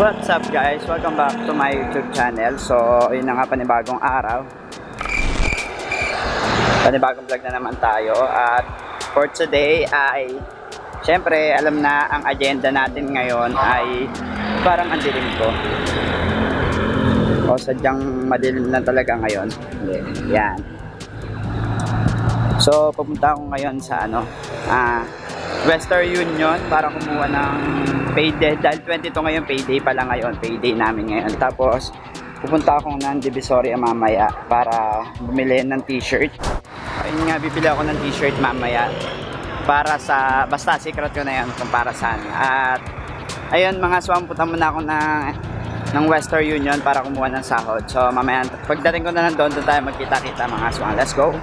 What's up guys? Welcome back to my YouTube channel. So, yun na nga, panibagong araw. Panibagong vlog na naman tayo. At for today ay, syempre, alam na ang agenda natin ngayon ay parang ang dilim ko. O sadyang madilim na talaga ngayon. Yan. So, pupunta ako ngayon sa Western Union para kumuha ng payday. Dahil 22 ngayon, payday pala ngayon. Payday namin ngayon. Tapos, pupunta akong ng Divisoria mamaya para bumili ng t-shirt. Ayun nga, bibili ako ng t-shirt mamaya para sa, basta secret ko na yun kung para saan. At, ayun mga swang, punta muna ako ng Western Union para kumuha ng sahod. So, mamaya, pagdating ko na doon tayo magkita-kita mga swang. Let's go!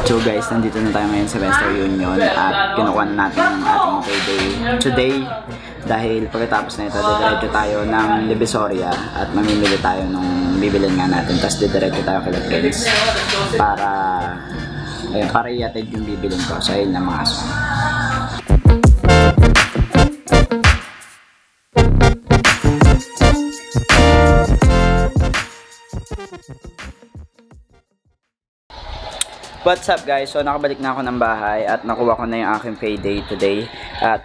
So guys, nandito na tayo ngayon sa Western Union at kinukuha na natin ang ating payday today dahil pagkatapos na ito, didiretso tayo ng Divisoria at mamimili tayo nung bibilin nga natin, tapos didiretso tayo kay friends para i-attend yung bibilin ko. So ayun na mga aso. What's up guys? So nakabalik na ako ng bahay at nakuha ko na yung aking payday today at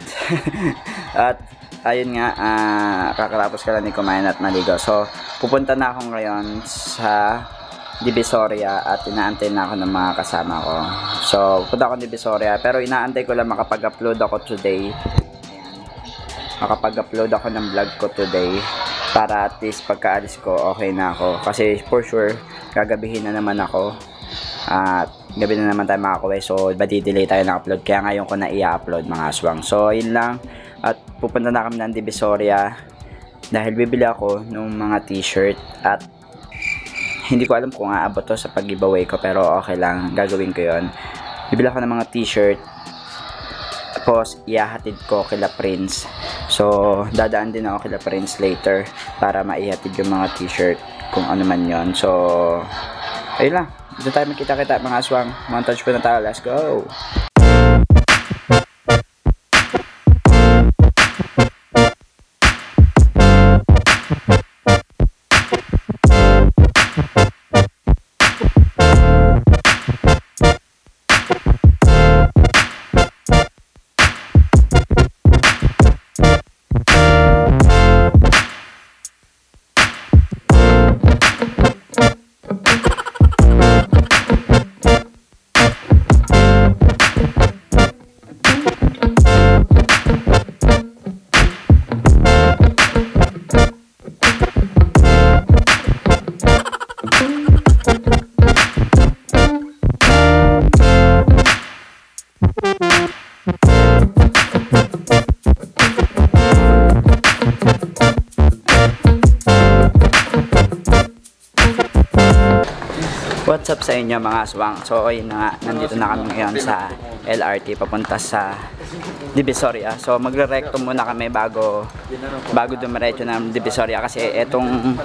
ayun nga, kakatapos ka lang ni kumain at maligo. So pupunta na ako ngayon sa Divisoria at inaantay na ako ng mga kasama ko. So pupunta ako Divisoria pero inaantay ko lang makapag-upload ako today. Ayan. Makapag-upload ako ng vlog ko today para at least pagkaalis ko okay na ako kasi for sure gagabihin na naman ako at gabi na naman tayo makakuwi, so madidelay tayo ng upload kaya ngayon ko na i-upload mga aswang. So yun lang at pupunta na kami ng Divisoria dahil bibili ako ng mga t-shirt at hindi ko alam kung aabot to sa pag-giveaway ko pero okay lang, gagawin ko yun. Bibili ako ng mga t-shirt tapos ihahatid ko kila Prince. So dadaan din ako kila Prince later para maihatid yung mga t-shirt kung ano man yon. So ayun lang, dito tayo magkita-kita mga aswang. Montage po na tayo, let's go! What's up sa inyo mga aswang? So ayun na nga, nandito na kami ngayon sa LRT papunta sa Divisoria. So magre-recto muna kami bago dumiretso ng Divisoria kasi etong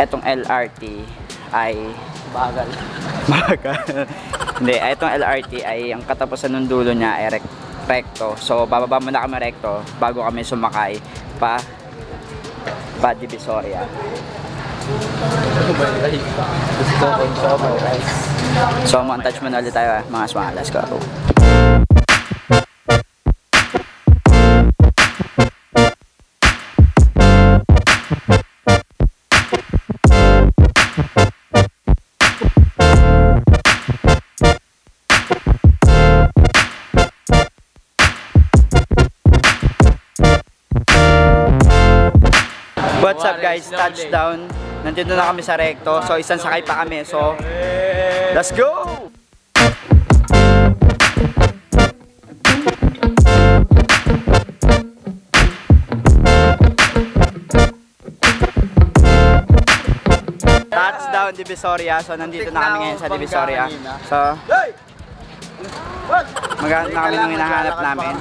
LRT ay bagal. Hindi, etong LRT ay ang katapusan ng dulo niya ay recto. So bababa muna kami recto bago kami sumakay pa Divisoria. So montage muna ulit tayo mga aswang. Let's go! What's up guys, touchdown nandito na kami sa Recto. So, isang sakay pa kami. So, let's go! Touchdown Divisoria. So, nandito na kami ngayon sa Divisoria. So, maghanap na kami nung hinahanap namin.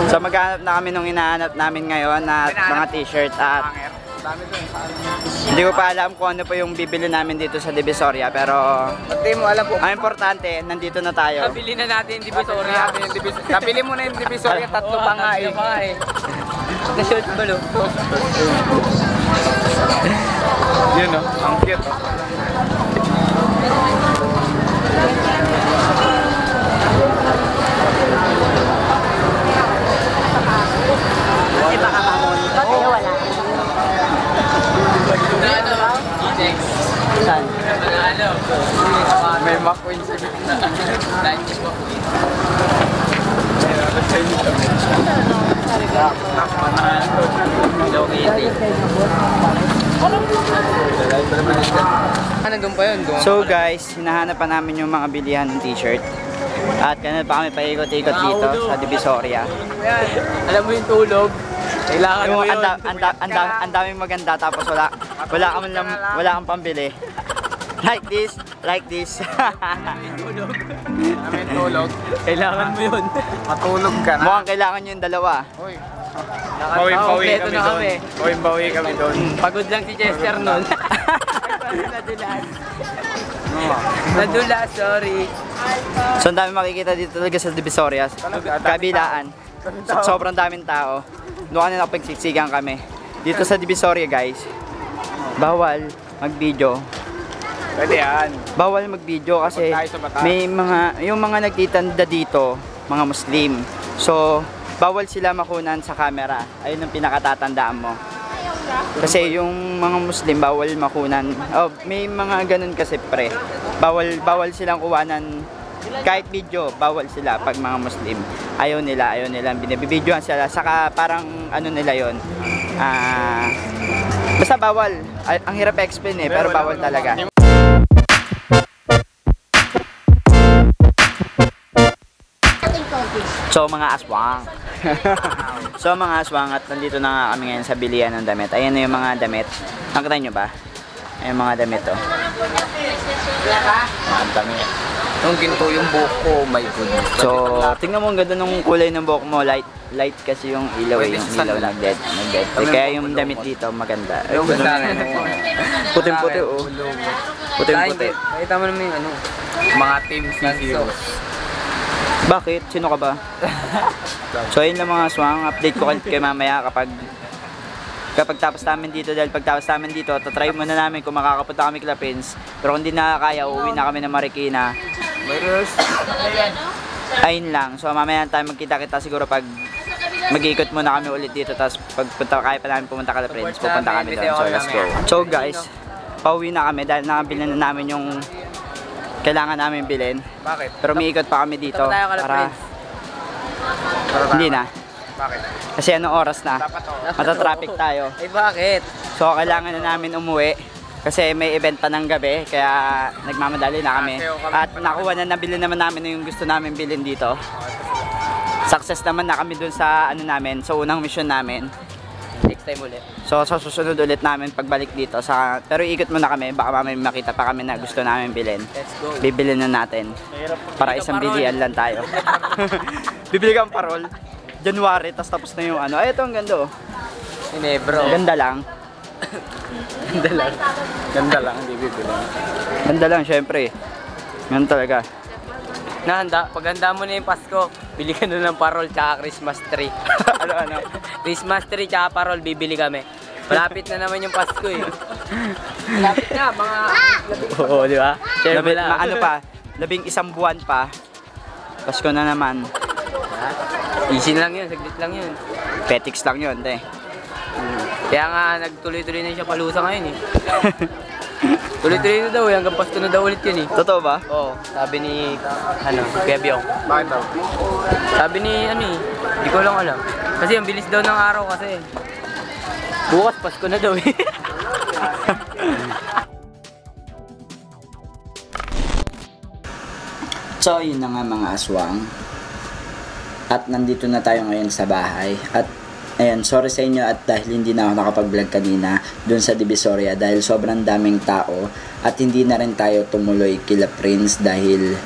So, maghanap na kami nung hinahanap namin ngayon na mga t-shirt at hindi ko pa alam kung ano pa yung bibili namin dito sa Divisoria, pero Pati mo alam po. ang importante, nandito na tayo. Nabili na natin yung Divisoria. Nabili mo na yung Divisoria, tatlo pa nga eh. Na-short balo. Yun o, ang cute o. Kasi baka mamonito tayo, wala. Saan? May McQueen sa gitna. Nandun pa yun. So guys, hinahanap pa namin yung mga bilihan ng t-shirt. At ganun pa kami paikot-ikot dito sa Divisoria. Alam mo yung tulog. Kailangan mo yun. Ang daming maganda tapos wala kang pambili. Like this. Namin tulog. Kailangan mo yun. Matulog ka na. Mukhang kailangan nyo yung dalawa. Bawi-bawi kami doon. Bawi-bawi kami doon. Pagod lang si Chester nun. Nadulas, sorry. So ang dami makikita dito talaga sa Divisoria. Kabilaan. Sobrang daming tao. Doon kanina pagsiksikan kami. Dito sa Divisoria guys, bawal mag-video. Pwede yan. Bawal mag-video kasi may yung mga nagtitanda dito, mga Muslim. So, bawal sila makunan sa camera. Ayun ang pinakatatandaan mo. Kasi yung mga Muslim bawal makunan. Oh, may mga ganun kasi pre. Bawal silang kuwanan kahit video, bawal sila pag mga Muslim. Ayaw nila binibidyohan sila. Saka parang ano nila yon. Basta bawal. Ang hirap explain eh, pero bawal talaga. So mga aswang. So mga aswang, at nandito na nga kami ngayon sa bilihan ng damit. Ayan na yung mga damit. Nakita nyo ba? Ayan mga damit oh. Ang dami. Yung ginto yung buhok ko, oh my goodness. So tingnan mo ang ganda ng kulay ng buhok mo. Light kasi yung ilaw eh. Yung ilaw nag-dead. Kaya yung damit dito maganda. Ay, puting-puti oh. Puting-puti. Nakita mo naman yung ano, mga team CCO. Bakit? Sino ka ba? So ayun lang mga aswang. Update ko kayo mamaya kapag tapos namin dito, dahil pag tapos namin dito, tatry muna namin kung makakapunta kami kila Prince. Pero kung hindi na kaya, uuwi na kami ng Marikina. Ayun lang. So mamaya tayo magkita-kita siguro pag mag-iikot muna kami ulit dito. Tapos pag kaya pa namin pumunta kila Prince, pupunta kami doon. So let's go. So guys, pauwi na kami dahil nakabili na namin yung kailangan namin bilhin. Bakit? Pero umiikot pa kami dito para hindi na. Bakit? Kasi anong oras na? Matatraffic tayo. Ay bakit? So kailangan na namin umuwi kasi may event pa ng gabi, kaya nagmamadali na kami. At nakuha na, nabili naman namin yung gusto namin bilhin dito. Success naman na kami dun sa ano namin, sa unang mission namin. Next time ulit. So sa susunod ulit namin pagbalik dito pero ikot muna kami, baka mamaya makita pa kami na gusto namin bilhin. Let's go. Bibilhin na natin. Para isang bilihan lang tayo. Bibili kang parol. January, tapos na yung ano. Ay, ito ang ganda oh. Inebro. Ganda lang. Ganda lang. Ganda lang, hindi bibili. Ganda lang, syempre. Ganun talaga. Paghanda mo na yung Pasko, bili ka na ng parol tsaka Christmas tree. ano? Christmas tree tsaka parol, bibili kami. Malapit na naman yung Pasko eh. Malapit na, mga... Oo, di ba? Syempre, ano pa, 11 buwan pa. Pasko na naman. Easy lang yun, saglit lang yun. Petix lang yun, te. Kaya nga, nagtuloy-tuloy na siya palusa ngayon eh. Tuloy-tuloy na daw, hanggang Pasko na daw ulit yun eh. Totoo ba? Oo, sabi ni, Kuya Biong. Bakit daw? Sabi ni, Hindi ko lang alam. Kasi ang bilis daw ng araw kasi. Bukas, Pasko na daw eh. So, yun na nga mga aswang. At nandito na tayo ngayon sa bahay. At ayan, sorry sa inyo at dahil hindi na ako nakapag-vlog kanina dun sa Divisoria dahil sobrang daming tao at hindi na rin tayo tumuloy kila Prince dahil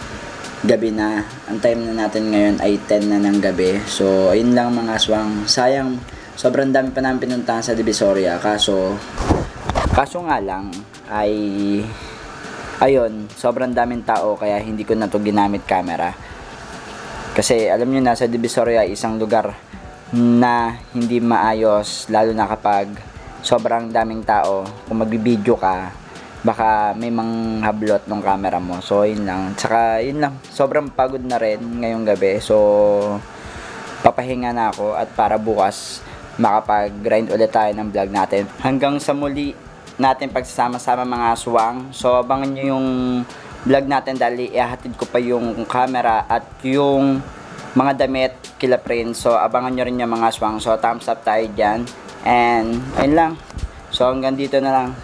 gabi na. Ang time na natin ngayon ay 10 na ng gabi. So, ayun lang mga aswang. Sayang, sobrang dami pa namin pinuntahan sa Divisoria. Kaso nga lang ay ayun, sobrang daming tao kaya hindi ko na to ginamit camera. Kasi alam nyo na sa Divisoria isang lugar na hindi maayos lalo na kapag sobrang daming tao. Kung magbibideo ka, baka may manghablot ng camera mo. So yun lang. Tsaka yun lang. Sobrang pagod na rin ngayong gabi. So papahinga na ako at para bukas makapag-grind ulit tayo ng vlog natin. Hanggang sa muli natin pagsasama-sama mga aswang. So abangan nyo yung vlog natin dahil ihahatid ko pa yung camera at yung mga damit kila Prince. So abangan nyo rin yung mga aswang. So thumbs up tayo dyan. And ayun lang. So hanggang dito na lang.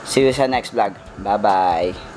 See you sa next vlog. Bye bye.